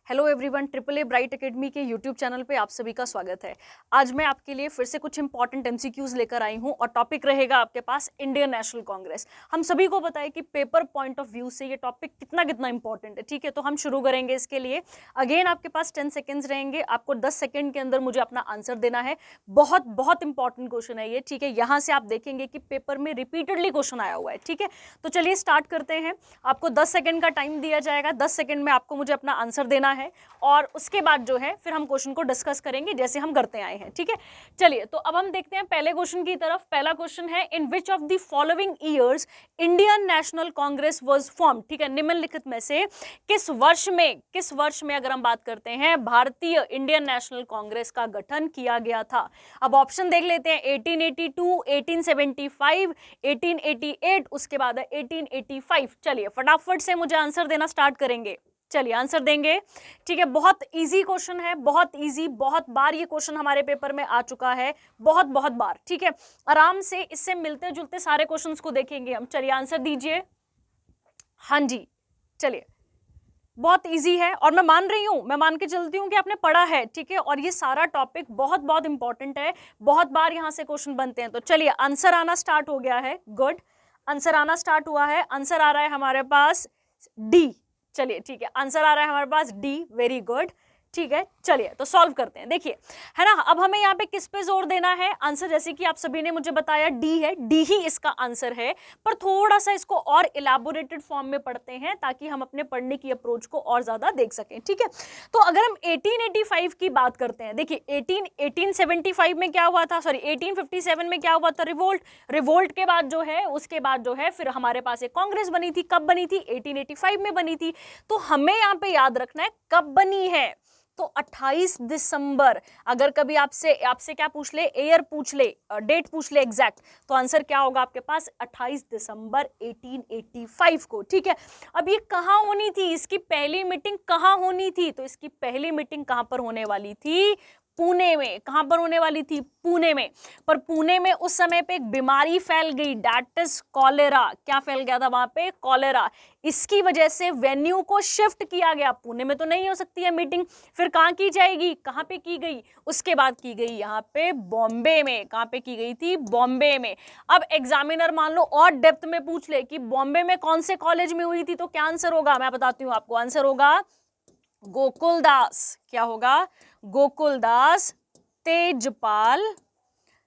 Hello everyone, triple a bright academy के YouTube channel पे आप सभी का स्वागत है। आज मैं आपके लिए फिर से कुछ इंपॉर्टेंट एमसीक्यूज लेकर आई हूं और टॉपिक रहेगा आपके पास इंडियन नेशनल कांग्रेस। हम सभी को पता है कि पेपर पॉइंट ऑफ व्यू से ये टॉपिक कितना कितना इंपॉर्टेंट है। ठीक है, तो हम शुरू करेंगे इसके लिए। अगेन आपके पास 10 सेकेंड्स रहेंगे, आपको 10 सेकेंड के अंदर मुझे अपना आंसर देना है। बहुत बहुत इंपॉर्टेंट क्वेश्चन है ये। ठीक है, यहाँ से आप देखेंगे कि पेपर में रिपीटेडली क्वेश्चन आया हुआ है। ठीक है, तो चलिए स्टार्ट करते हैं। आपको 10 सेकेंड का टाइम दिया जाएगा। 10 सेकेंड में आपको मुझे अपना आंसर देना है और उसके बाद जो है फिर हम क्वेश्चन को डिस्कस करेंगे जैसे हम करते आए हैं। ठीक है, चलिए तो अब हम देखते हैं पहले क्वेश्चन की तरफ। पहला क्वेश्चन है, in which of the following years Indian National Congress was form. ठीक है, निम्नलिखित में से किस वर्ष में अगर हम बात करते हैं भारतीय इंडियन नेशनल कांग्रेस का गठन किया गया था। अब ऑप्शन देख लेते हैं, 1882, 1875, 1888, उसके बाद है 1885। चलिए फटाफट से मुझे आंसर देना स्टार्ट करेंगे। चलिए आंसर देंगे। ठीक है, बहुत इजी क्वेश्चन है, बहुत इजी। बहुत बार ये क्वेश्चन हमारे पेपर में आ चुका है, बहुत बहुत बार। ठीक है, आराम से इससे मिलते जुलते सारे क्वेश्चंस को देखेंगे हम। चलिए आंसर दीजिए। हाँ जी, चलिए बहुत इजी है और मैं मान रही हूं, मैं मान के चलती हूं कि आपने पढ़ा है। ठीक है, और ये सारा टॉपिक बहुत बहुत इंपॉर्टेंट है, बहुत बार यहां से क्वेश्चन बनते हैं। तो चलिए आंसर आना स्टार्ट हो गया है। गुड, आंसर आना स्टार्ट हुआ है। आंसर आ रहा है हमारे पास डी। चलिए ठीक है, आंसर आ रहा है हमारे पास डी। Very good. ठीक है, चलिए तो सॉल्व करते हैं। देखिए, है ना, अब हमें यहाँ पे किस पे जोर देना है? आंसर जैसे कि आप सभी ने मुझे बताया डी है, डी ही इसका आंसर है। पर थोड़ा सा इसको और इलाबोरेटेड फॉर्म में पढ़ते हैं ताकि हम अपने पढ़ने की अप्रोच को और ज्यादा देख सकें। ठीक है, तो अगर हम 1885 की बात करते हैं, देखिए 1875 में क्या हुआ था, सॉरी 1857 में क्या हुआ था? रिवोल्ट के बाद जो है, उसके बाद जो है फिर हमारे पास एक कांग्रेस बनी थी। कब बनी थी? 1885 में बनी थी। तो हमें यहाँ पे याद रखना है कब बनी है। तो 28 दिसंबर। अगर कभी आपसे आपसे क्या पूछ ले, ईयर पूछ ले, डेट पूछ ले एग्जैक्ट, तो आंसर क्या होगा आपके पास? 28 दिसंबर 1885 को। ठीक है, अब ये कहाँ होनी थी? इसकी पहली मीटिंग कहाँ होनी थी? तो इसकी पहली मीटिंग कहाँ पर होने वाली थी? पुणे में। कहां पर होने वाली थी? पुणे में। पर पुणे में उस समय पे एक बीमारी फैल गई, दैट इज कॉलेरा। क्या फैल गया था वहां पे? कॉलेरा। इसकी वजह से वेन्यू को शिफ्ट किया गया। पुणे में तो नहीं हो सकती है मीटिंग, फिर कहां की जाएगी? कहां पे की गई? उसके बाद की गई यहाँ पे बॉम्बे में। कहां पे की गई थी? बॉम्बे में। अब एग्जामिनर मान लो और डेप्थ में पूछ ले कि बॉम्बे में कौन से कॉलेज में हुई थी, तो क्या आंसर होगा? मैं बताती हूँ आपको, आंसर होगा गोकुलदास। क्या होगा? गोकुलदास तेजपाल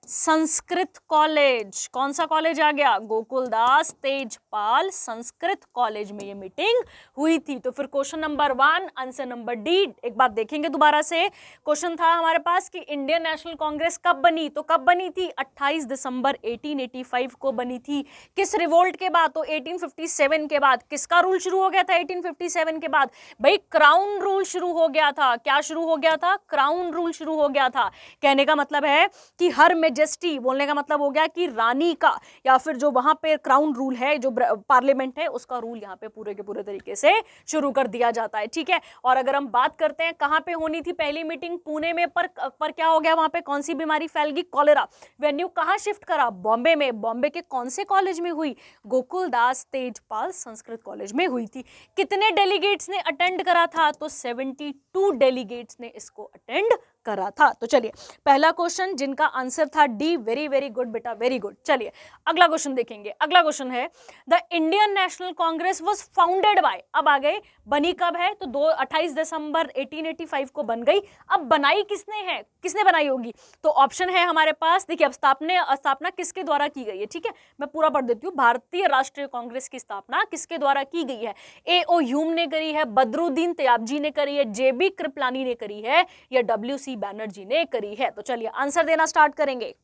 संस्कृत कॉलेज। कौन सा कॉलेज आ गया? गोकुलदास तेजपाल संस्कृत कॉलेज में ये मीटिंग हुई थी। तो फिर question number 1 answer number D. एक बार देखेंगे दोबारा से, क्वेश्चन था हमारे पास कि इंडियन नेशनल कांग्रेस कब बनी, तो कब बनी थी? 28 दिसंबर 1885 को बनी थी। किस रिवोल्ट के बाद? तो 1857 के बाद। किसका रूल शुरू हो गया था 1857 के बाद? भाई क्राउन रूल शुरू हो गया था। क्या शुरू हो गया था? क्राउन रूल शुरू हो गया था। कहने का मतलब है कि हर मेजेस्टी, बोलने का मतलब हो गया कि रानी का, या फिर जो वहां पे क्राउन रूल है, जो पार्लियामेंट है, उसका रूल यहाँ पे पूरे के पूरे तरीके से शुरू कर दिया जाता है। ठीक है, और अगर हम बात करते हैं कहां पे होनी थी पहली मीटिंग? पुणे में। पर क्या हो गया वहां पे? कौन सी बीमारी फैल गई? कॉलेरा। वेन्यू कहां शिफ्ट करा? बॉम्बे में। बॉम्बे के कौन से कॉलेज में हुई? गोकुलदास तेजपाल संस्कृत कॉलेज में हुई थी। कितने डेलीगेट्स ने अटेंड करा था? तो 72 डेलीगेट्स ने इसको अटेंड करा था। तो चलिए पहला क्वेश्चन जिनका आंसर था डी, वेरी वेरी गुड बेटा, वेरी गुड। चलिए अगला क्वेश्चन देखेंगे। अगला क्वेश्चन है, the Indian National Congress was founded by. अब आ गए, बनी कब है? तो 28 दिसंबर 1885 को बन गई। अब बनाई किसने है? किसने बनाई होगी? तो ऑप्शन है हमारे पास, देखिए अब स्थापना किसके द्वारा की गई है? ठीक है, मैं पूरा पढ़ देती हूँ। भारतीय राष्ट्रीय कांग्रेस की स्थापना किसके द्वारा की गई है? ए ओ ह्यूम ने करी है, बदरुद्दीन तयाबजी ने करी है, जेबी कृपलानी ने करी है, या डब्ल्यूसी बैनर्जी ने करी है? तो चलिए आंसर देना स्टार्ट करेंगे।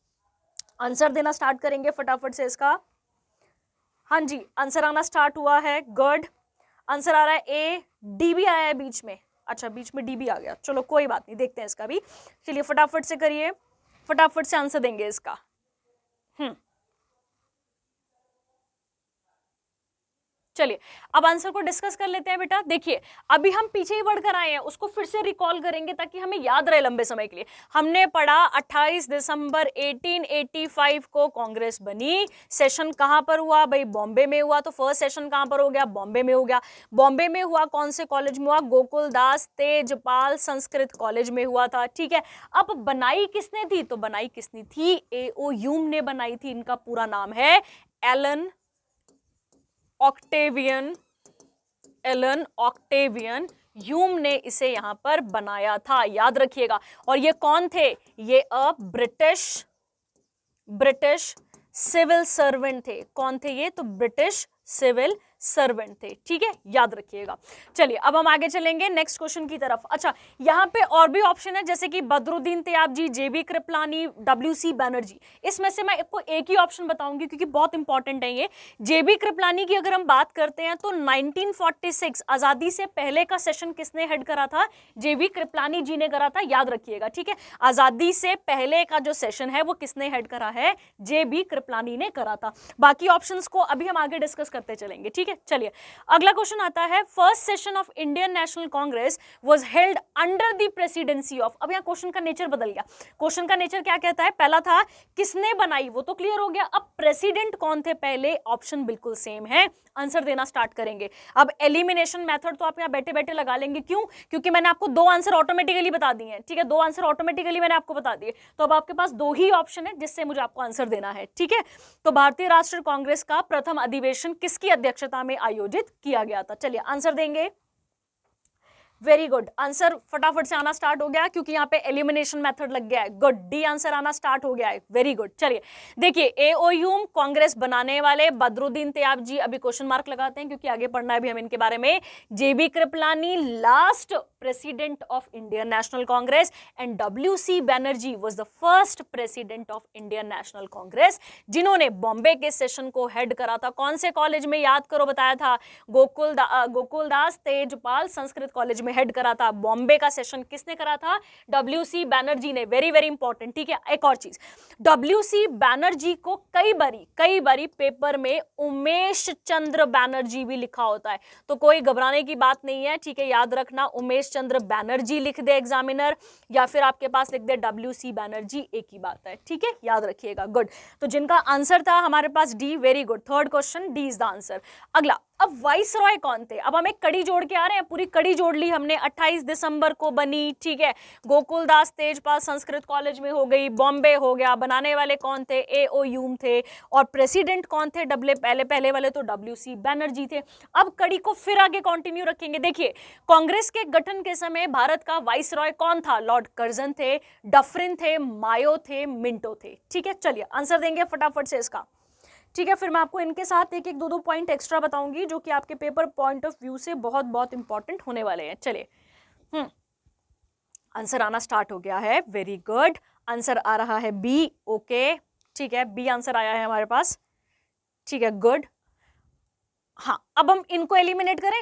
आंसर देना स्टार्ट करेंगे फटाफट से इसका। हाँ जी, आंसर आना स्टार्ट हुआ है। गुड, आंसर आ रहा है ए। डी भी आया है बीच में। अच्छा, बीच में डी भी आ गया, चलो कोई बात नहीं, देखते हैं इसका भी। चलिए फटाफट से करिए, फटाफट से आंसर देंगे इसका। चलिए अब आंसर को डिस्कस कर लेते हैं बेटा। देखिए अभी हम पीछे ही बढ़कर आए हैं, उसको फिर से रिकॉल करेंगे ताकि हमें याद रहे लंबे समय के लिए। हमने पढ़ा 28 दिसंबर 1885 को कांग्रेस बनी। सेशन कहां पर हुआ भाई? बॉम्बे में हुआ। तो फर्स्ट सेशन कहां पर हो गया? बॉम्बे में हो गया। बॉम्बे में हुआ कौन से कॉलेज में हुआ? गोकुलदास तेजपाल संस्कृत कॉलेज में हुआ था। ठीक है, अब बनाई किसने थी? तो बनाई किसने थी? A.O. ह्यूम ने बनाई थी। इनका पूरा नाम है एलन ऑक्टेवियन ह्यूम ने इसे यहां पर बनाया था, याद रखिएगा। और ये कौन थे? ये ब्रिटिश सिविल सर्वेंट थे। कौन थे ये? तो ब्रिटिश सिविल सर्वेंट थे। ठीक है, याद रखिएगा। चलिए अब हम आगे चलेंगे नेक्स्ट क्वेश्चन की तरफ। अच्छा, यहाँ पे और भी ऑप्शन है जैसे कि बदरुद्दीन तैयब जी, जेबी कृपलानी, डब्ल्यूसी बैनर्जी। इसमें से मैं आपको एक ही ऑप्शन बताऊंगी क्योंकि बहुत इंपॉर्टेंट है ये। जेबी कृपलानी की अगर हम बात करते हैं तो 1946 आजादी से पहले का सेशन किसने हेड करा था? जेबी कृपलानी जी ने करा था, याद रखिएगा। ठीक है, आजादी से पहले का जो सेशन है वो किसने हेड करा है? जेबी कृपलानी ने करा था। बाकी ऑप्शंस को अभी हम आगे डिस्कस करते चलेंगे। ठीक है, चलिए अगला क्वेश्चन आता है। First session of Indian National Congress was held under the presidency of. अब यहाँ क्वेश्चन का नेचर बदल गया। क्वेश्चन का नेचर क्या कहता है? पहला था किसने बनाई, वो तो क्लियर हो गया। अब प्रेसिडेंट कौन थे पहले? ऑप्शन बिल्कुल सेम है। आंसर देना स्टार्ट करेंगे। अब एलिमिनेशन मेथड तो आप यहाँ बैठे बैठे लगा लेंगे। क्यों? क्योंकि मैंने आपको दो आंसर ऑटोमेटिकली बता दिए हैं। ठीक है, दो आंसर ऑटोमेटिकली मैंने आपको बता दिए, तो अब आपके पास दो ही ऑप्शन है जिससे मुझे आपको आंसर देना है। ठीक है, तो भारतीय राष्ट्रीय कांग्रेस का प्रथम अधिवेशन किसकी अध्यक्षता में आयोजित किया गया था? चलिए आंसर देंगे। वेरी गुड, आंसर फटाफट से आना स्टार्ट हो गया क्योंकि यहाँ पे एलिमिनेशन मेथड लग गया है। गुड, डी आंसर आना स्टार्ट हो गया है। Very good. चलिए देखिए, A.O. ह्यूम कांग्रेस बनाने वाले, बदरुद्दीन तैयब जी अभी क्वेश्चन मार्क लगाते हैं क्योंकि आगे पढ़ना है अभी हम इनके बारे में। JB Kripalani last president of Indian National Congress and WC. Banerjee was the first president of Indian National Congress, जिन्होंने बॉम्बे के सेशन को हेड करा था। कौन से कॉलेज में? याद करो, बताया था गोकुलदास तेजपाल संस्कृत कॉलेज में हेड करा था। बॉम्बे का सेशन किसने करा था? डब्ल्यूसी बैनर्जी ने। Very very important. ठीक है, एक और चीज, डब्ल्यूसी बैनर्जी को कई बारी पेपर में उमेश चंद्र बैनर्जी भी लिखा होता है, तो कोई घबराने की बात नहीं है। ठीक है, याद रखना, उमेश चंद्र बैनर्जी लिख दे एग्जामिनर, या फिर आपके पास लिख दे डब्ल्यूसी बैनर्जी, एक ही बात है। ठीक है, याद रखिएगा। गुड, तो जिनका आंसर था हमारे पास D. Very good, third question D is the answer. अगला, अब वाइस रॉय कौन थे? अब हम एक कड़ी जोड़ के आ रहे हैं, पूरी कड़ी जोड़ ली हमने। 28 दिसंबर को बनी। ठीक है, गोकुलदास तेजपाल संस्कृत कॉलेज में हो गई, बॉम्बे हो गया। बनाने वाले कौन थे? A.O. ह्यूम थे। और प्रेसिडेंट कौन थे? पहले वाले तो डब्ल्यूसी बैनर्जी थे। अब कड़ी को फिर आगे कंटिन्यू रखेंगे। देखिए, कांग्रेस के गठन के समय भारत का वाइस रॉय कौन था? लॉर्ड कर्जन थे, डफरिन थे, मायो थे, मिंटो थे। ठीक है, चलिए आंसर देंगे फटाफट से इसका। ठीक है, फिर मैं आपको इनके साथ एक एक दो पॉइंट एक्स्ट्रा बताऊंगी जो कि आपके पेपर पॉइंट ऑफ व्यू से बहुत बहुत इंपॉर्टेंट होने वाले हैं। चलिए, आंसर आना स्टार्ट हो गया है। वेरी गुड, आंसर आ रहा है बी। ओके, ठीक है, बी आंसर आया है हमारे पास। ठीक है, गुड। हाँ, अब हम इनको एलिमिनेट करें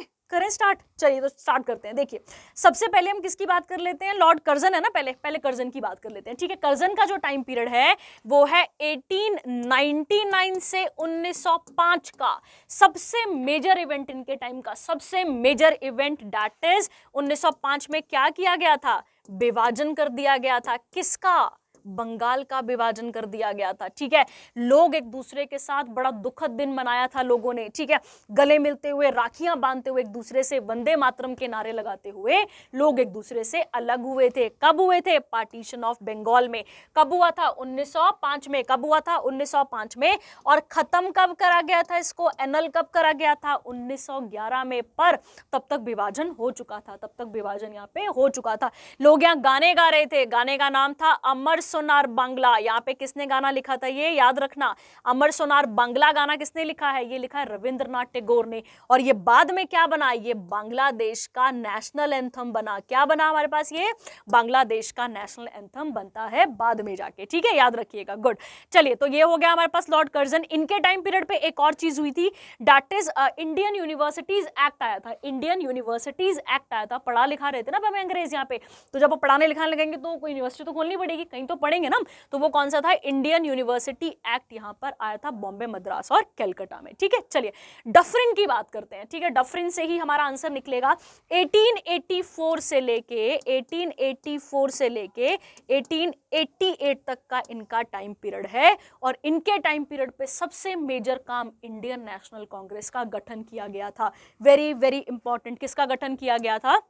स्टार्ट। चलिए तो स्टार्ट करते हैं। देखिए, सबसे पहले हम किसकी बात कर लेते हैं? लॉर्ड कर्जन है ना, पहले कर्जन की बात कर लेते हैं। ठीक है, कर्जन का जो टाइम पीरियड है वो है 1899 से 1905 का। सबसे मेजर इवेंट इनके टाइम का, सबसे मेजर इवेंट दैट इज 1905 में क्या किया गया था? विभाजन कर दिया गया था। किसका? बंगाल का विभाजन कर दिया गया था। ठीक है, लोग एक दूसरे के साथ बड़ा दुखद दिन मनाया था लोगों ने। ठीक है, गले मिलते हुए, राखियां बांधते हुए, एक दूसरे से वंदे मातरम के नारे लगाते हुए लोग एक दूसरे से अलग हुए थे। कब हुए थे? पार्टीशन ऑफ बंगाल में। कब हुआ था? 1905 में। कब हुआ था? 1905 में। और खत्म कब करा गया था इसको? एनल कब करा गया था? 1911 में। पर तब तक विभाजन हो चुका था, तब तक विभाजन यहाँ पे हो चुका था। लोग यहाँ गाने गा रहे थे। गाने का नाम था अमर सोनार बांग्ला। यहाँ पे किसने गाना लिखा था? ये याद रखना, अमर सोनार बांग्ला गाना किसने लिखा है? ये लिखा है रविंद्रनाथ टैगोर ने। और ये बाद में क्या बना? ये बांग्लादेश का नेशनल एंथम बना। क्या बना हमारे पास? ये बांग्लादेश का नेशनल एंथम बनता है बाद में जाके। ठीक है, याद रखिएगा। गुड, चलिए तो ये हो गया हमारे पास लॉर्ड कर्जन। इनके टाइम पीरियड पे एक और चीज हुई थी, that is Indian universities act आया था। इंडियन यूनिवर्सिटीज एक्ट आया था। पढ़ा लिखा रहे थे ना हमें अंग्रेज यहाँ पे, तो जब वो पढ़ाने लिखाने लगेंगे तो कोई यूनिवर्सिटी तो खोलनी पड़ेगी, कहीं तो पढ़ेंगे ना, तो वो कौन सा था, इंडियन यूनिवर्सिटी एक्ट यहाँ पर आया था बॉम्बे, मद्रास और कलकत्ता में। ठीक है, चलिए डफरिन की बात करते हैं। ठीक है, डफरिन से ही हमारा आंसर निकलेगा। 1884 से लेके 1888 तक का इनका टाइम पीरियड है, और इनके टाइम पीरियड पे सबसे मेजर काम इंडियन नेशनल कांग्रेस का गठन किया गया था। वेरी वेरी इंपॉर्टेंट, किसका गठन किया गया था,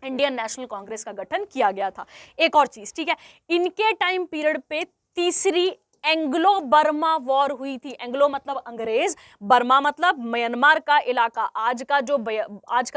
इंडियन नेशनल कांग्रेस का गठन किया गया था। एक और चीज, ठीक है, इनके टाइम पीरियड पे तीसरी एंग्लो बर्मा वॉर हुई थी। एंग्लो मतलब अंग्रेज, बर्मा मतलब म्यांमार का इलाका। आज का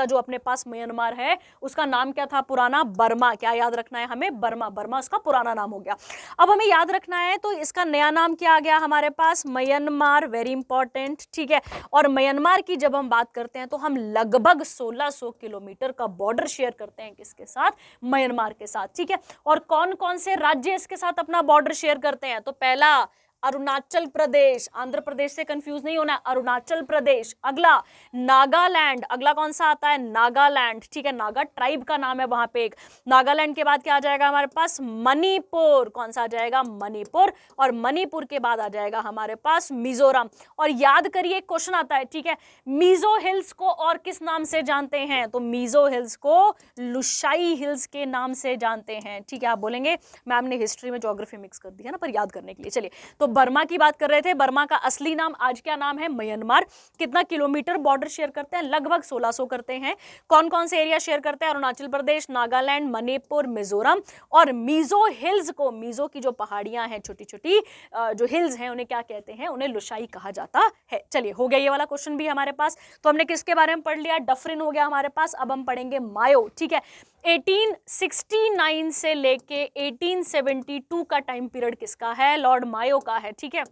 जो अपने पास म्यांमार है उसका नाम क्या था पुराना, बर्मा। क्या याद रखना है हमें, बर्मा। बर्मा उसका पुराना नाम हो गया। अब हमें याद रखना है तो इसका नया नाम क्या आ गया हमारे पास, म्यांमार। वेरी इंपॉर्टेंट, ठीक है। और म्यांमार की जब हम बात करते हैं तो हम लगभग 1600 किलोमीटर का बॉर्डर शेयर करते हैं किसके साथ, म्यांमार के साथ। ठीक है, और कौन कौन से राज्य इसके साथ अपना बॉर्डर शेयर करते हैं, तो पहला अरुणाचल प्रदेश, आंध्र प्रदेश से कंफ्यूज नहीं होना, अरुणाचल प्रदेश। अगला नागालैंड, अगला कौन सा आता है, नागालैंड। ठीक है, नागा ट्राइब का नाम है वहां पे एक। नागालैंड के बाद क्या आ जाएगा हमारे पास, मणिपुर। कौन सा आ जाएगा, मणिपुर। और मणिपुर के बाद आ जाएगा हमारे पास मिजोरम। और याद करिए क्वेश्चन आता है, ठीक है, मिजो हिल्स को और किस नाम से जानते हैं, तो मिजो हिल्स को लुशाई हिल्स के नाम से जानते हैं। ठीक है, आप बोलेंगे मैम ने हिस्ट्री में ज्योग्राफी मिक्स कर दी है ना, पर याद करने के लिए। चलिए, तो बर्मा की बात कर रहे थे। बर्मा का असली नाम आज क्या नाम है, म्यांमार। कितना किलोमीटर बॉर्डर शेयर करते हैं, लगभग 1600 करते हैं। कौन कौन से एरिया शेयर करते हैं, अरुणाचल प्रदेश, नागालैंड, मणिपुर, मिजोरम। और मिजो हिल्स को, मिजो की जो पहाड़ियां हैं छोटी छोटी जो हिल्स हैं, उन्हें क्या कहते हैं, उन्हें लुशाई कहा जाता है। चलिए, हो गया ये वाला क्वेश्चन भी हमारे पास। तो हमने किसके बारे में पढ़ लिया, डफरिन हो गया हमारे पास। अब हम पढ़ेंगे मायो। ठीक है, 1869 से लेके 1872 का टाइम पीरियड किसका है, लॉर्ड मायो का है। ठीक है,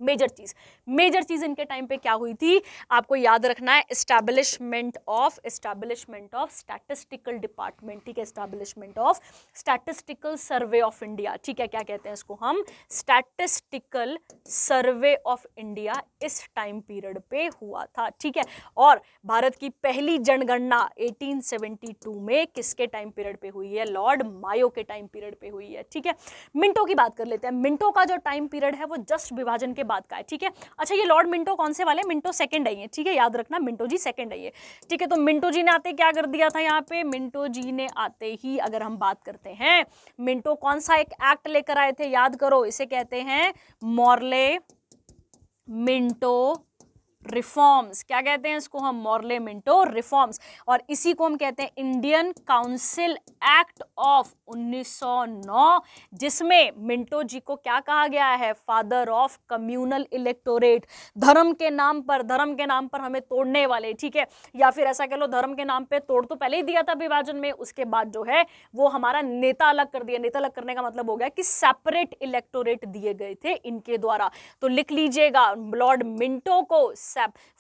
मेजर चीज इनके टाइम पे क्या हुई थी, आपको याद रखना है, एस्टैब्लिशमेंट ऑफ स्टैटिस्टिकल डिपार्टमेंट। ठीक है, establishment of statistical survey of India. ठीक है, क्या कहते हैं इसको हम, स्टैटिस्टिकल सर्वे ऑफ इंडिया इस टाइम पीरियड पे हुआ था। ठीक है, और भारत की पहली जनगणना 1872 में किसके टाइम पीरियड पे हुई है, लॉर्ड मायो के टाइम पीरियड पे हुई है। ठीक है, मिंटो की बात कर लेते हैं। मिंटो का जो टाइम पीरियड है वो जस्ट विभाजन के बाद का है। ठीक है, अच्छा ये लॉर्ड मिंटो कौन से वाले, मिंटो सेकंड आई है। ठीक है, याद रखना मिंटो जी सेकंड आई है। ठीक है, तो मिंटो जी ने आते क्या कर दिया था यहाँ पे, मिंटो जी ने आते ही अगर हम बात करते हैं, मिंटो कौन सा एक एक्ट लेकर आए थे, याद करो, इसे कहते हैं मॉर्ले मिंटो रिफॉर्म्स। क्या कहते हैं इसको हम, मॉर्ले मिंटो रिफॉर्म्स। और इसी को हम कहते हैं इंडियन काउंसिल एक्ट ऑफ 1909, जिसमें मिंटो जी को क्या कहा गया है, फादर ऑफ कम्युनल इलेक्टोरेट। धर्म के नाम पर हमें तोड़ने वाले, ठीक है, या फिर ऐसा कह लो धर्म के नाम पे तोड़ तो पहले ही दिया था विभाजन में, उसके बाद जो है वो हमारा नेता अलग कर दिया। नेता अलग करने का मतलब हो गया कि सेपरेट इलेक्टोरेट दिए गए थे इनके द्वारा। तो लिख लीजिएगा, लॉर्ड मिंटो को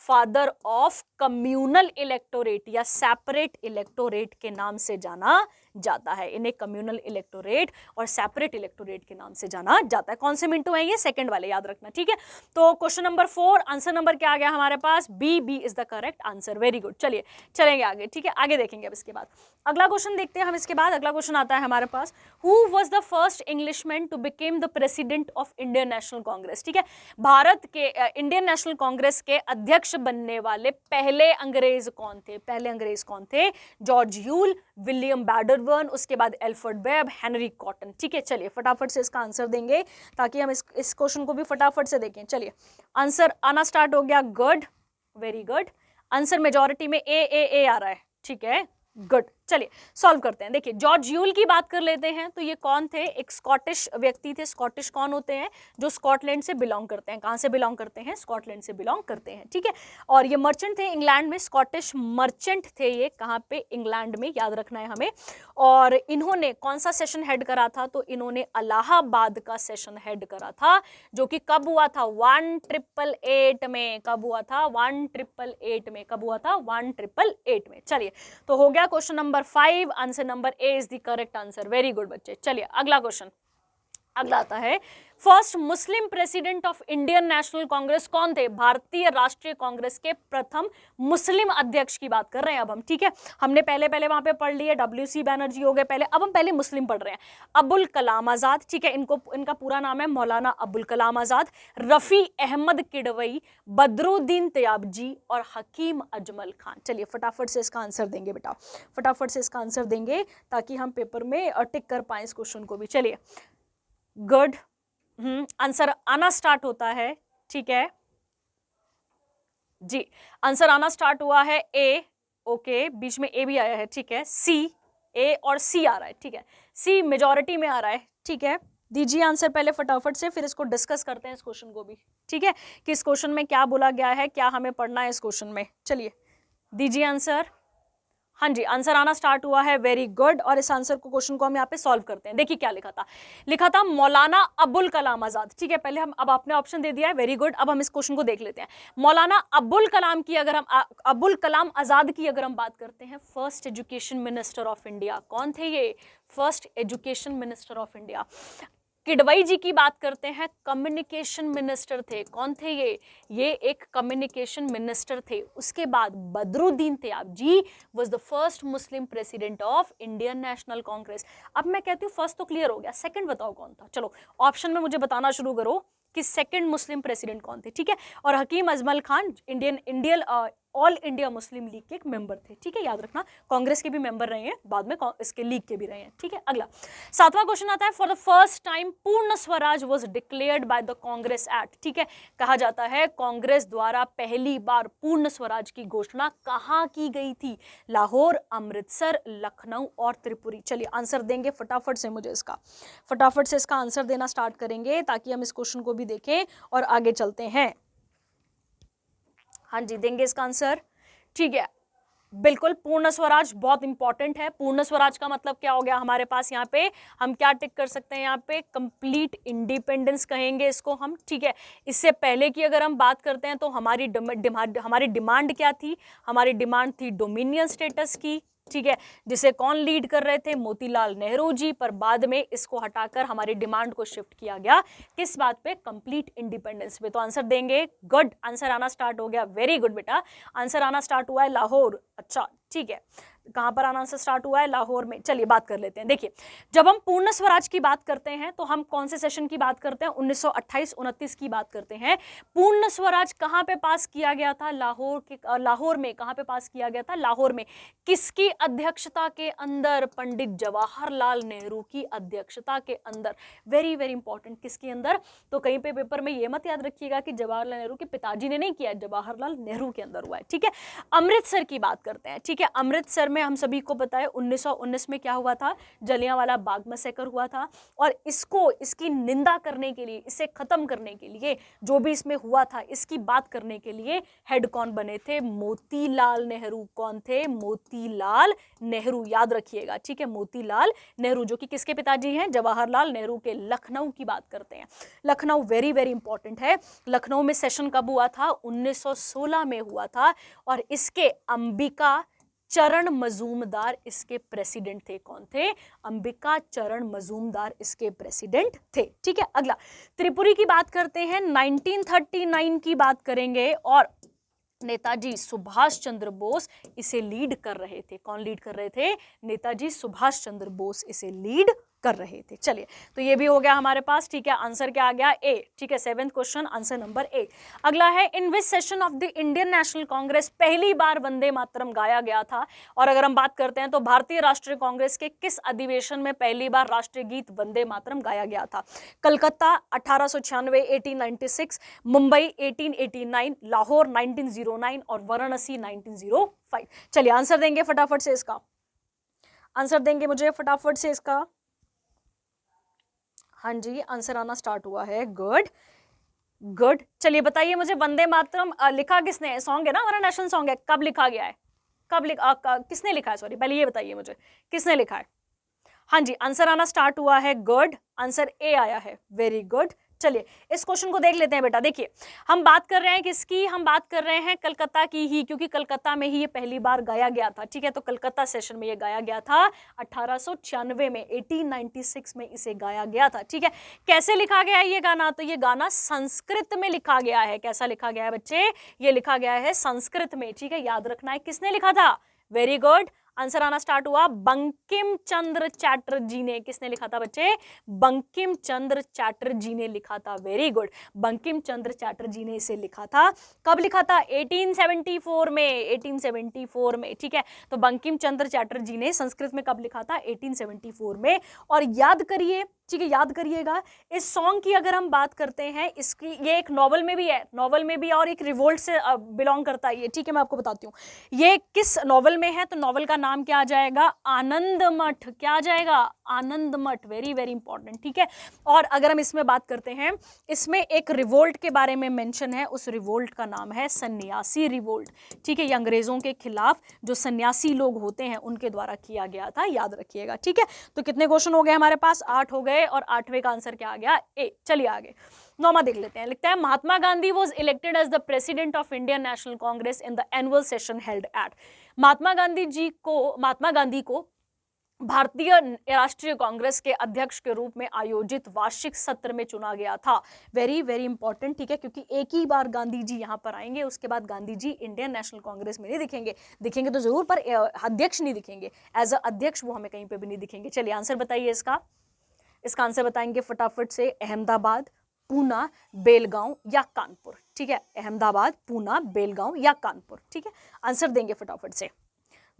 फादर ऑफ कम्युनल इलेक्टोरेट या सेपरेट इलेक्टोरेट के नाम से जाना जाता है। इन्हें कम्युनल इलेक्टोरेट और सेपरेट इलेक्टोरेट के नाम से जाना जाता है। कौन से मिंटो है ये, सेकंड वाले, याद रखना। ठीक है, तो क्वेश्चन नंबर 4, आंसर नंबर क्या आ गया हमारे पास, B is the correct answer. Very good. चलिए चलेंगे आगे। ठीक है, आगे देखेंगे अब इसके बाद अगला क्वेश्चन देखते हैं हम। इसके बाद अगला क्वेश्चन आता है हमारे पास, who was the first Englishman to became the president of Indian National Congress. ठीक है, भारत के इंडियन नेशनल कांग्रेस के अध्यक्ष बनने वाले पहले अंग्रेज कौन थे, जॉर्ज यूल, विलियम बैडरबर्न, उसके बाद एल्फ्रेड वेब, हेनरी कॉटन। ठीक है, चलिए फटाफट से इसका आंसर देंगे ताकि हम इस क्वेश्चन को भी फटाफट से देखें। चलिए आंसर आना स्टार्ट हो गया, good, very good. Answer majority में ए आ रहा है। ठीक है, गुड। चलिए सॉल्व करते हैं। देखिए जॉर्ज यूल की बात कर लेते हैं, तो ये कौन थे, एक स्कॉटिश व्यक्ति थे। स्कॉटिश कौन होते हैं, जो स्कॉटलैंड से बिलोंग करते हैं। कहां से बिलोंग करते हैं, स्कॉटलैंड से बिलोंग करते हैं। ठीक है, और ये मर्चेंट थे इंग्लैंड में, स्कॉटिश मर्चेंट थे ये, कहां पे, इंग्लैंड में, याद रखना है हमें। और इन्होंने कौन सा सेशन हेड करा था, तो इन्होंने इलाहाबाद का सेशन हेड करा था, जो कि कब हुआ था, 1888 में। कब हुआ था, 1888 में। कब हुआ था, 1888 में। चलिए, तो हो गया question number 5, answer number A is the correct answer. Very good बच्चे। चलिए अगला क्वेश्चन, अगला आता है first Muslim president of Indian National Congress कौन थे? भारतीय राष्ट्रीय कांग्रेस के प्रथम मुस्लिम अध्यक्ष की बात कर रहे हैं अब हम, ठीक है। हमने पहले वहां पे पढ़ लिए, WC बैनर्जी हो गए पहले, अब हम पहले मुस्लिम पढ़ रहे हैं। अबुल कलाम आजाद, ठीक है, इनका पूरा नाम है मौलाना अबुल कलाम आजाद, रफी अहमद किडवई, बदरुद्दीन तयाबजी और हकीम अजमल खान। चलिए फटाफट से इसका आंसर देंगे बेटा, फटाफट से इसका आंसर देंगे ताकि हम पेपर में टिक कर पाए इस क्वेश्चन को भी। चलिए गुड, आंसर आना स्टार्ट होता है, ठीक है जी, आंसर आना स्टार्ट हुआ है। ए, ओके, बीच में ए भी आया है, ठीक है। सी, ए और सी आ रहा है, ठीक है, सी मेजॉरिटी में आ रहा है, ठीक है। दीजिए आंसर पहले फटाफट से, फिर इसको डिस्कस करते हैं इस क्वेश्चन को भी, ठीक है, कि इस क्वेश्चन में क्या बोला गया है, क्या हमें पढ़ना है इस क्वेश्चन में। चलिए दीजिए आंसर। हाँ जी, आंसर आना स्टार्ट हुआ है, वेरी गुड। और इस आंसर को, क्वेश्चन को हम यहाँ पे सॉल्व करते हैं। देखिए क्या लिखा था मौलाना अबुल कलाम आजाद, ठीक है। पहले हम, अब आपने ऑप्शन दे दिया है, वेरी गुड। अब हम इस क्वेश्चन को देख लेते हैं। मौलाना अबुल कलाम की अगर हम अबुल कलाम आजाद की अगर हम बात करते हैं, first education minister of India, कौन थे ये? First education minister of India. Kidwai ji की बात करते हैं, कम्युनिकेशन मिनिस्टर थे, कौन थे ये एक कम्युनिकेशन मिनिस्टर थे। उसके बाद Badruddin Tyabji was the first Muslim president of Indian National Congress. अब मैं कहती हूँ फर्स्ट तो क्लियर हो गया, सेकंड बताओ कौन था। चलो ऑप्शन में मुझे बताना शुरू करो कि सेकंड मुस्लिम प्रेसिडेंट कौन थे, ठीक है। और Hakim Ajmal Khan Indian All India Muslim League के एक मेंबर थे, ठीक है, याद रखना। कांग्रेस के भी मेंबर रहे हैं, बाद में इसके लीग के भी रहे हैं, ठीक है। अगला 7वां क्वेश्चन आता है, फॉर द फर्स्ट टाइम पूर्ण Swaraj was declared by the Congress act, ठीक है। कहा जाता है कांग्रेस द्वारा पहली बार पूर्ण स्वराज की घोषणा कहाँ की गई थी? लाहौर, अमृतसर, लखनऊ और त्रिपुरी। चलिए आंसर देंगे फटाफट से, मुझे इसका फटाफट से इसका आंसर देना स्टार्ट करेंगे ताकि हम इस क्वेश्चन को भी देखें और आगे चलते हैं। हाँ जी, देंगे इसका आंसर, ठीक है, बिल्कुल। पूर्ण स्वराज बहुत इंपॉर्टेंट है। पूर्ण स्वराज का मतलब क्या हो गया हमारे पास? यहाँ पे हम क्या टिक कर सकते हैं? यहाँ पे कंप्लीट इंडिपेंडेंस कहेंगे इसको हम, ठीक है। इससे पहले की अगर हम बात करते हैं तो हमारी डिमांड क्या थी? हमारी डिमांड थी डोमिनियन स्टेटस की, ठीक है, जिसे कौन लीड कर रहे थे? मोतीलाल नेहरू जी। पर बाद में इसको हटाकर हमारी डिमांड को शिफ्ट किया गया किस बात पे? कंप्लीट इंडिपेंडेंस पे। तो आंसर देंगे, गुड, आंसर आना स्टार्ट हो गया, वेरी गुड बेटा, आंसर आना स्टार्ट हुआ है लाहौर। अच्छा ठीक है, कहां पर आना आंसर स्टार्ट हुआ है? लाहौर में। चलिए बात कर लेते हैं। देखिए जब हम पूर्ण स्वराज की बात करते हैं तो हम कौन से सेशन की बात करते हैं? 1928-29 की बात करते हैं। पूर्ण स्वराज कहां पे पास किया गया था? लाहौर में। कहां पे पास किया गया था? लाहौर में। किसकी अध्यक्षता के अंदर? पंडित जवाहरलाल नेहरू की अध्यक्षता के अंदर। वेरी वेरी इंपॉर्टेंट, किसके अंदर? तो कहीं पे पेपर में ये मत याद रखिएगा कि जवाहरलाल नेहरू के पिताजी ने नहीं किया, जवाहरलाल नेहरू के अंदर हुआ है, ठीक है। अमृतसर की बात करते हैं, ठीक है। अमृतसर में हम सभी को पता है 1919 में क्या हुआ था? जलियांवाला बाग मैसेकर हुआ था। और इसकी निंदा करने के लिए, इसे खत्म करने के लिए, जो भी इसमें हुआ था इसकी बात करने के लिए हेड कौन बने थे? मोतीलाल नेहरू। कौन थे? मोतीलाल नेहरू, याद रखिएगा, ठीक है, मोतीलाल नेहरू, जो कि किसके पिताजी हैं? जवाहरलाल नेहरू के। लखनऊ की बात करते हैं, लखनऊ वेरी वेरी इंपॉर्टेंट है। लखनऊ में सेशन कब हुआ था? 1916 में हुआ था। और इसके अंबिका चरण मजूमदार इसके प्रेसिडेंट थे। कौन थे? अंबिका चरण मजूमदार इसके प्रेसिडेंट थे, ठीक है। अगला त्रिपुरी की बात करते हैं, 1939 की बात करेंगे और नेताजी सुभाष चंद्र बोस इसे लीड कर रहे थे। कौन लीड कर रहे थे? नेताजी सुभाष चंद्र बोस इसे लीड कर रहे थे। चलिए तो ये भी हो गया हमारे पास, ठीक है। आंसर क्या आ गया? ए, ठीक है। 7th question, answer number A. अगला है, in which session of the Indian National Congress पहली बार वंदे मातरम गाया गया था? और अगर हम बात करते हैं तो भारतीय राष्ट्रीय कांग्रेस के किस अधिवेशन में पहली बार राष्ट्रीय गीत वंदे मातरम गाया गया था? कलकत्ता 1896 1896, मुंबई 1889, लाहौर 1909 और वाराणसी 1905। चलिए आंसर देंगे फटाफट से इसका, आंसर देंगे मुझे फटाफट से इसका। हाँ जी, आंसर आना स्टार्ट हुआ है, गुड गुड। चलिए बताइए मुझे, वंदे मातरम लिखा किसने है? सॉन्ग है ना, हमारा नेशनल सॉन्ग है। कब लिखा गया है? किसने लिखा है? सॉरी, पहले ये बताइए मुझे, किसने लिखा है? हाँ जी, आंसर आना स्टार्ट हुआ है, गुड, आंसर ए आया है, वेरी गुड, चलिए इस क्वेश्चन को देख लेते हैं बेटा। देखिए हम बात कर रहे हैं किसकी, हम बात कर रहे हैं कलकत्ता की ही, क्योंकि कलकत्ता में ही ये पहली बार गाया गया था, ठीक है। तो कलकत्ता सेशन में ये गाया गया था 1896 में, 1896 में इसे गाया गया था, ठीक है। कैसे लिखा गया है ये गाना, तो ये गाना संस्कृत में लिखा गया है। कैसा लिखा गया है बच्चे, ये लिखा गया है संस्कृत में, ठीक है। याद रखना है किसने लिखा था, वेरी गुड, आंसर आना स्टार्ट हुआ, बंकिम चंद्र चैटर्जी ने। किसने लिखा था बच्चे, बंकिम चंद्र चैटर्जी ने लिखा था, वेरी गुड, बंकिम चंद्र चैटर्जी ने इसे लिखा था। कब लिखा था, 1874 में, 1874 में, ठीक है। तो बंकिम चंद्र चैटर्जी ने संस्कृत में कब लिखा था, 1874 में। और याद करिए, ठीक है, याद करिएगा, इस सॉन्ग की अगर हम बात करते हैं, इसकी ये एक नॉवल में भी है, नॉवल में भी, और एक रिवोल्ट से बिलोंग करता है ये, ठीक है। मैं आपको बताती हूँ ये किस नॉवल में है, तो नॉवल का नाम क्या आ जाएगा, आनंद मठ। क्या आ जाएगा, आनंद मठ, वेरी वेरी इंपॉर्टेंट, ठीक है। और अगर हम इसमें बात करते हैं, इसमें एक रिवोल्ट के बारे में मेंशन है, उस रिवोल्ट का नाम है सन्यासी रिवोल्ट, ठीक है। ये अंग्रेजों के खिलाफ जो सन्यासी लोग होते हैं उनके द्वारा किया गया था, याद रखिएगा, ठीक है। तो कितने क्वेश्चन हो गए हमारे पास, 8 हो गए, और 8वें का आंसर क्या आ गया, ए। चलिए आगे 9वां देख लेते हैं। लिखता है Mahatma Gandhi was elected as the president of Indian National Congress in the annual session held at. Mahatma Gandhi को भारतीय राष्ट्रीय कांग्रेस के अध्यक्ष के रूप में आयोजित वार्षिक सत्र में चुना गया था। वेरी वेरी इंपॉर्टेंट, ठीक है, क्योंकि एक ही बार गांधी जी यहां पर आएंगे, उसके बाद गांधी जी इंडियन नेशनल कांग्रेस में नहीं दिखेंगे, दिखेंगे तो जरूर पर अध्यक्ष नहीं दिखेंगे, एज अ अध्यक्ष वो हमें कहीं पे भी नहीं दिखेंगे। चलिए आंसर बताइए इसका आंसर बताएंगे फटाफट से, अहमदाबाद, पूना, बेलगांव या कानपुर, ठीक है। अहमदाबाद, पूना, बेलगांव या कानपुर, ठीक है। आंसर देंगे फटाफट से,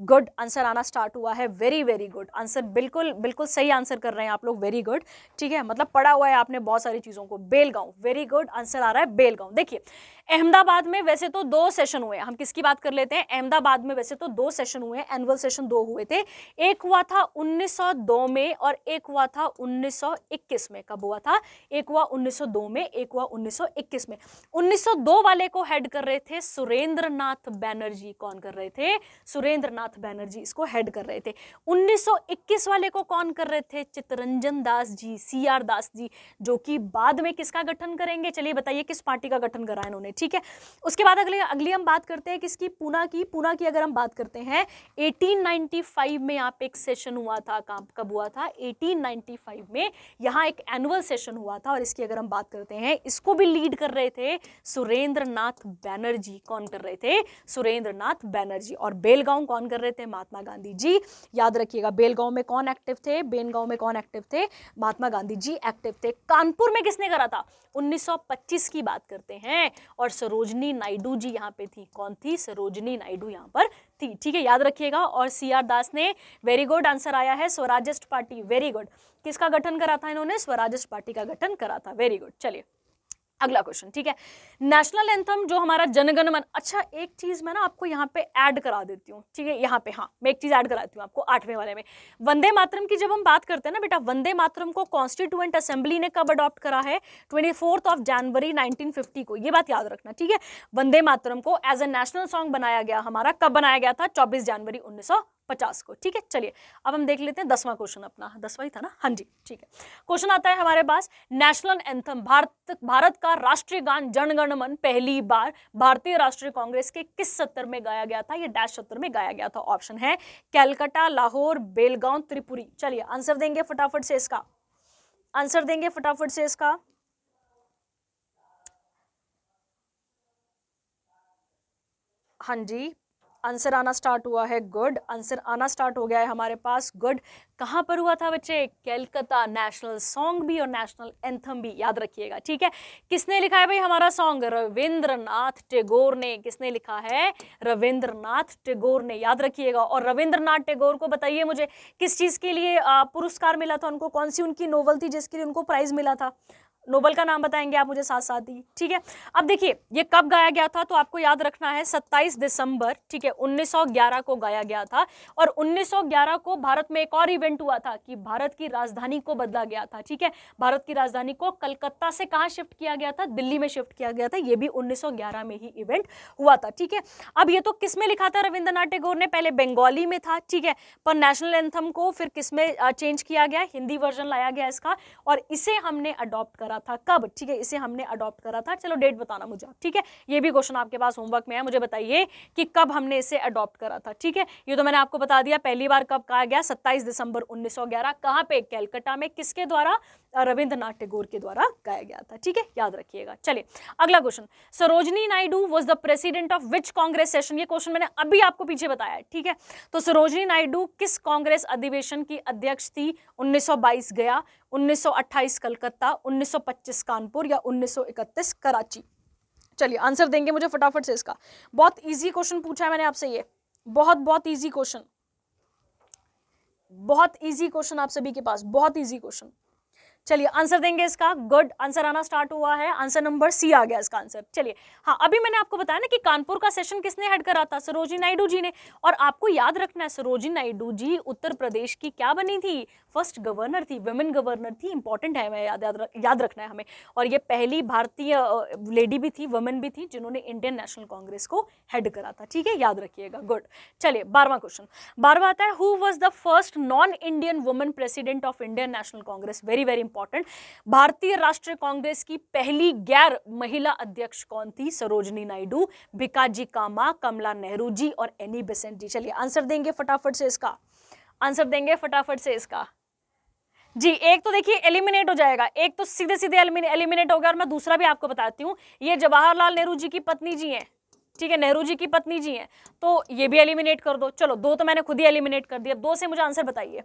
गुड, आंसर आना स्टार्ट हुआ है, वेरी वेरी गुड आंसर, बिल्कुल बिल्कुल सही आंसर कर रहे हैं आप लोग, वेरी गुड, ठीक है। मतलब पढ़ा हुआ है आपने बहुत सारी चीजों को। बेलगांव, वेरी गुड, आंसर आ रहा है बेलगांव। देखिए अहमदाबाद में वैसे तो 2 सेशन हुए, हम किसकी बात कर लेते हैं, अहमदाबाद में वैसे तो 2 सेशन हुए, एनुअल सेशन 2 हुए थे, एक हुआ था 1902 में और एक हुआ था 1921 में। कब हुआ था, एक हुआ 1902 में, एक हुआ 1921 में। 1902 वाले को हेड कर रहे थे सुरेंद्र नाथ बैनर्जी। कौन कर रहे थे, सुरेंद्र नाथ बैनर्जी इसको हेड कर रहे थे। 1921 वाले को कौन कर रहे थे, चित्तरंजन दास जी, CR दास जी, जो कि बाद में किसका गठन करेंगे, चलिए बताइए किस पार्टी का गठन करा इन्होंने, ठीक है। उसके बाद अगली हम बात करते हैं किसकी, पूना की अगर हम बात करते हैं 1895 में यहाँ पे एक सेशन हुआ था। कब हुआ था, 1895 में यहाँ एक एनुअल सेशन हुआ था, और इसकी अगर हम बात करते हैं, इसको भी लीड कर रहे थे सुरेंद्र नाथ बैनर्जी। कौन कर रहे थे, सुरेंद्र नाथ बैनर्जी। और बेलगांव कौन कर रहे थे, महात्मा गांधी जी। याद रखिएगा बेलगांव में कौन एक्टिव थे, बेलगांव में कौन एक्टिव थे, महात्मा गांधी जी एक्टिव थे। कानपुर में किसने करा था, 1925 की बात करते हैं, और सरोजनी नायडू जी यहाँ पे थी। कौन थी, सरोजनी नायडू यहाँ पर थी, ठीक है, याद रखिएगा। और CR दास ने, वेरी गुड, आंसर आया है स्वराजिस्ट पार्टी, वेरी गुड, किसका गठन करा था इन्होंने, स्वराजिस्ट पार्टी का गठन करा था, वेरी गुड। चलिए अगला क्वेश्चन, ठीक है, नेशनल एंथम जो हमारा जनगण मन। अच्छा एक चीज मैं ना आपको यहाँ पे ऐड करा देती हूँ, ठीक है, यहाँ पे, हाँ मैं एक चीज ऐड कराती हूँ आपको 8वें वाले में। वंदे मातरम की जब हम बात करते हैं ना बेटा, वंदे मातरम को कॉन्स्टिट्यूएंट असेंबली ने कब अडॉप्ट करा है, 24 जनवरी 1950 को, ये बात याद रखना, ठीक है। वंदे मातरम को एज ए नेशनल सॉन्ग बनाया गया हमारा, कब बनाया गया था, 24 जनवरी 1950 को, ठीक है। चलिए अब हम देख लेते हैं 10वां क्वेश्चन अपना, 10वां ही था ना, हाँ जी, ठीक है। क्वेश्चन आता है हमारे पास, नेशनल एंथम, भारत का राष्ट्रीय गान जन गण मन पहली बार भारतीय राष्ट्रीय कांग्रेस के किस सत्र में गाया गया था, ये डैश सत्र में गाया गया था। ऑप्शन है कैलकाटा, लाहौर, बेलगांव, त्रिपुरी। चलिए आंसर देंगे फटाफट से इसका, आंसर देंगे फटाफट से इसका, हाँ जी, आंसर आना स्टार्ट हुआ है, गुड, आंसर आना स्टार्ट हो गया है हमारे पास, गुड। कहां पर हुआ था बच्चे, कैलकाता। नेशनल सॉन्ग भी और नेशनल एंथम भी याद रखिएगा, ठीक है। किसने लिखा है भाई हमारा सॉन्ग, रविंद्रनाथ टैगोर ने। किसने लिखा है, रविंद्रनाथ टैगोर ने, याद रखिएगा। और रविंद्रनाथ टैगोर को बताइए मुझे किस चीज के लिए पुरस्कार मिला था उनको, कौन सी उनकी नोवेल थी जिसके लिए उनको प्राइज मिला था, नोबेल का नाम बताएंगे आप मुझे साथ साथ ही, ठीक है। अब देखिए ये कब गाया गया था, तो आपको याद रखना है 27 दिसंबर, ठीक है, 1911 को गाया गया था। और 1911 को भारत में एक और इवेंट हुआ था कि भारत की राजधानी को बदला गया था, ठीक है। भारत की राजधानी को कलकत्ता से कहां शिफ्ट किया गया था, दिल्ली में शिफ्ट किया गया था, ये भी 1911 में ही इवेंट हुआ था, ठीक है। अब ये तो किस में लिखा था रविंद्रनाथ टैगोर ने, पहले बंगाली में था, ठीक है, पर नेशनल एंथम को फिर किस में चेंज किया गया, हिंदी वर्जन लाया गया इसका, और इसे हमने अडॉप्ट करा करा था, कब, ठीक है, इसे हमने अडॉप्ट करा था, चलो डेट बताना मुझे, ठीक है, ये भी क्वेश्चन आपके पास होमवर्क में है, मुझे बताइए कि कब हमने इसे अडॉप्ट करा था, ठीक है, ये तो मैंने आपको बता दिया, पहली बार कब कहा गया, 27 दिसंबर 1911, कहाँ पे, कैलकाटा में, किसके द्वारा, रविंद्रनाथ टैगोर के द्वारा गाया गया था, ठीक है, याद रखिएगा। चलिए अगला question, Sarojini Naidu was the president of which Congress session, ये क्वेश्चन मैंने अभी आपको पीछे बताया है, ठीक है, तो सरोजनी नायडू किस कांग्रेस अधिवेशन की अध्यक्ष थी, 1922 गया, 1928 कलकत्ता, 1925 कानपुर या 1931 कराची। चलिए आंसर देंगे मुझे फटाफट से इसका, बहुत इजी क्वेश्चन पूछा है मैंने आपसे, ये बहुत इजी क्वेश्चन, बहुत इजी क्वेश्चन आप सभी के पास, बहुत इजी क्वेश्चन। चलिए आंसर देंगे इसका, गुड, आंसर आना स्टार्ट हुआ है, आंसर नंबर सी आ गया इसका आंसर। चलिए हाँ, अभी मैंने आपको बताया ना कि कानपुर का सेशन किसने हेड करा था, सरोजिनी नायडू जी ने, और आपको याद रखना है सरोजिनी नायडू जी उत्तर प्रदेश की क्या बनी थी, फर्स्ट गवर्नर थी, वुमेन गवर्नर थी, इंपॉर्टेंट है, हमें याद रखना है हमें, और ये पहली भारतीय लेडी भी थी, वुमेन भी थी, जिन्होंने इंडियन नेशनल कांग्रेस को हेड करा था, ठीक है, याद रखिएगा, गुड। चलिए 12वां क्वेश्चन, 12वां आता है, who was the first non Indian women president of Indian National Congress, very very important, भारतीय राष्ट्रीय कांग्रेस की पहली गैर महिला अध्यक्ष कौन थी, सरोजनी नायडू, भिकाजी कामा, कमला नेहरू जी और एनी बेसेंट जी। चलिए आंसर देंगे फटाफट से इसका, आंसर देंगे फटाफट से इसका जी। एक तो देखिए एलिमिनेट हो जाएगा, एक तो सीधे सीधे एलिमिनेट हो गया, और मैं दूसरा भी आपको बताती हूँ, ये जवाहरलाल नेहरू जी की पत्नी जी हैं, ठीक है, नेहरू जी की पत्नी जी हैं, तो ये भी एलिमिनेट कर दो। चलो दो तो मैंने खुद ही एलिमिनेट कर दिया, दो से मुझे आंसर बताइए।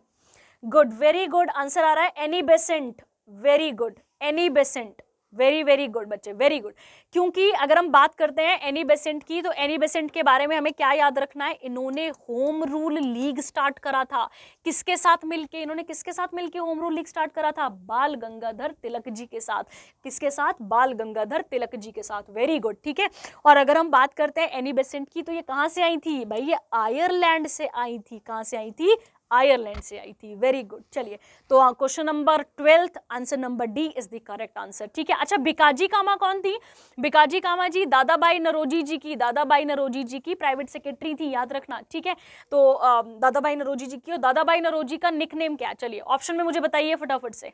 गुड, वेरी गुड, आंसर आ रहा है Annie Besant, very good, Annie Besant, very very good बच्चे, वेरी गुड। क्योंकि अगर हम बात करते हैं एनी बेसेंट की, तो एनी बेसेंट के बारे में हमें क्या याद रखना है, इन्होंने होम रूल लीग स्टार्ट करा था, किसके साथ मिलके, इन्होंने किसके साथ मिलके होम रूल लीग स्टार्ट करा था, बाल गंगाधर तिलक जी के साथ, किसके साथ, बाल गंगाधर तिलक जी के साथ, वेरी गुड, ठीक है। और अगर हम बात करते हैं एनी बेसेंट की, तो ये कहां से आई थी भाई, ये आयरलैंड से आई थी, कहां से आई थी, आयरलैंड से आई थी, वेरी गुड। चलिए तो question number 12, answer number D is the correct answer, ठीक है। अच्छा, भिकाजी कामा कौन थी, भिकाजी कामा जी दादाबाई नरोजी जी की, दादाबाई नरोजी जी की प्राइवेट सेक्रेटरी थी, याद रखना, ठीक है। तो दादाबाई नरोजी जी की, और दादाबाई नरोजी का निकनेम क्या है, चलिए ऑप्शन में मुझे बताइए फटाफट से।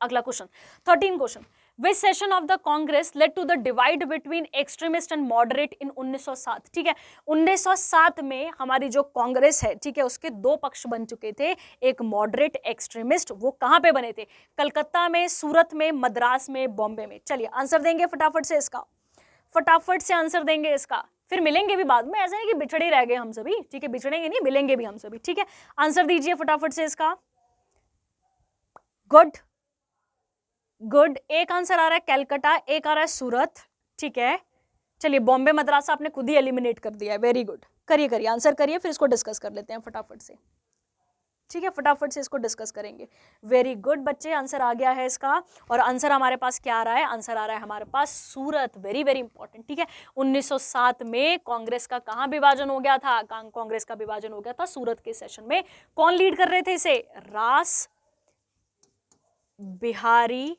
अगला question, 13 question, which session of the Congress led to the divide between extremist and moderate in 1907, ठीक है। 1907 में हमारी जो कांग्रेस है, ठीक है, उसके दो पक्ष बन चुके थे, एक मॉडरेट एक्सट्रीमिस्ट, वो कहां पे बने थे, कलकत्ता में, सूरत में, मद्रास में, बॉम्बे में। चलिए आंसर देंगे फटाफट से इसका, फटाफट से आंसर देंगे इसका, फिर मिलेंगे भी बाद में, ऐसा नहीं कि बिछड़े रह गए हम सभी, ठीक है, बिछड़ेंगे नहीं, मिलेंगे भी हम सभी, ठीक है। आंसर दीजिए फटाफट से इसका, गुड गुड, एक आंसर आ रहा है कैलकाटा, एक आ रहा है सूरत, ठीक है। चलिए बॉम्बे मद्रास आपने खुद ही एलिमिनेट कर दिया है, वेरी गुड, करिए करिए आंसर करिए, फिर इसको डिस्कस कर लेते हैं फटाफट से, ठीक है, फटाफट से इसको डिस्कस करेंगे। वेरी गुड बच्चे, आंसर आ गया है इसका, और आंसर हमारे पास क्या आ रहा है, आंसर आ रहा है हमारे पास सूरत, वेरी वेरी इंपॉर्टेंट, ठीक है। 1907 में कांग्रेस का कहां विभाजन हो गया था, कांग्रेस का विभाजन हो गया था सूरत के सेशन में। कौन लीड कर रहे थे इसे, रास बिहारी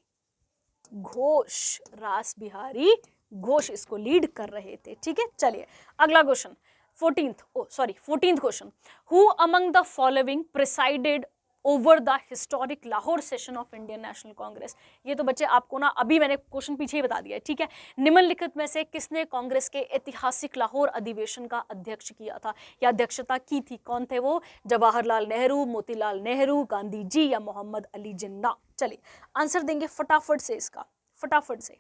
घोष, रास बिहारी घोष इसको लीड कर रहे थे, ठीक है। चलिए अगला question, 14th question, who among the following presided over the historic Lahore session of Indian National Congress. ये तो बच्चे आपको ना अभी मैंने क्वेश्चन पीछे ही बता दिया है, ठीक है। निम्नलिखित में से किसने कांग्रेस के ऐतिहासिक लाहौर अधिवेशन का अध्यक्ष किया था या अध्यक्षता की थी, कौन थे वो, जवाहरलाल नेहरू, मोतीलाल नेहरू, गांधी जी या मोहम्मद अली जिन्ना। चलिए आंसर देंगे फटाफट से इसका, फटाफट से,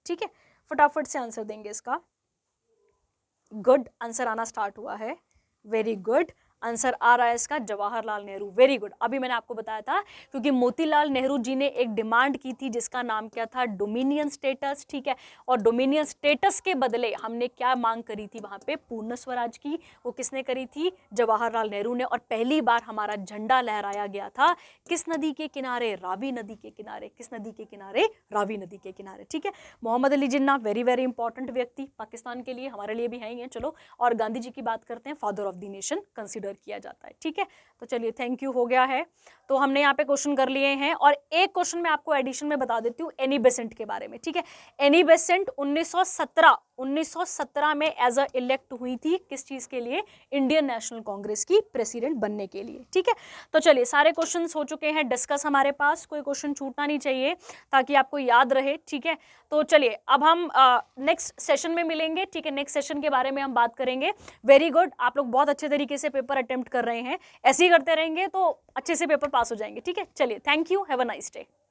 ठीक है, फटाफट से आंसर देंगे इसका। गुड, आंसर आना स्टार्ट हुआ है, वेरी गुड, आंसर आ रहा है इसका जवाहरलाल नेहरू, वेरी गुड। अभी मैंने आपको बताया था क्योंकि मोतीलाल नेहरू जी ने एक डिमांड की थी जिसका नाम क्या था, डोमिनियन स्टेटस, ठीक है। और डोमिनियन स्टेटस के बदले हमने क्या मांग करी थी वहां पे, पूर्ण स्वराज की, वो किसने करी थी, जवाहरलाल नेहरू ने। और पहली बार हमारा झंडा लहराया गया था किस नदी के किनारे, रावी नदी के किनारे, किस नदी के किनारे, रावी नदी के किनारे, ठीक है। Mohammad Ali Jinnah, very very important व्यक्ति, पाकिस्तान के लिए, हमारे लिए भी है ही है, चलो। और गांधी जी की बात करते हैं, father of the nation consider किया जाता है, ठीक है। तो चलिए थैंक यू, हो गया है। तो हमने यहाँ पे क्वेश्चन कर लिए हैं, और एक क्वेश्चन मैं आपको एडिशन में बता देती हूँ एनी बेसेंट के बारे में, ठीक है। एनी बेसेंट 1917 1917 में एज अ इलेक्ट हुई थी, किस चीज के लिए, इंडियन नेशनल कांग्रेस की प्रेसिडेंट बनने के लिए। ठीक है, तो चलिए सारे क्वेश्चंस हो चुके हैं डिस्कस हमारे पास, कोई क्वेश्चन छूटना नहीं चाहिए ताकि आपको याद रहे। ठीक है, तो चलिए अब हम नेक्स्ट सेशन में मिलेंगे। ठीक है, नेक्स्ट सेशन के बारे में हम बात करेंगे। वेरी गुड, आप लोग बहुत अच्छे तरीके से पेपर अटेम्प्ट कर रहे हैं, ऐसे ही करते रहेंगे तो अच्छे से पेपर पास हो जाएंगे। ठीक है, चलिए, thank you, have a nice day.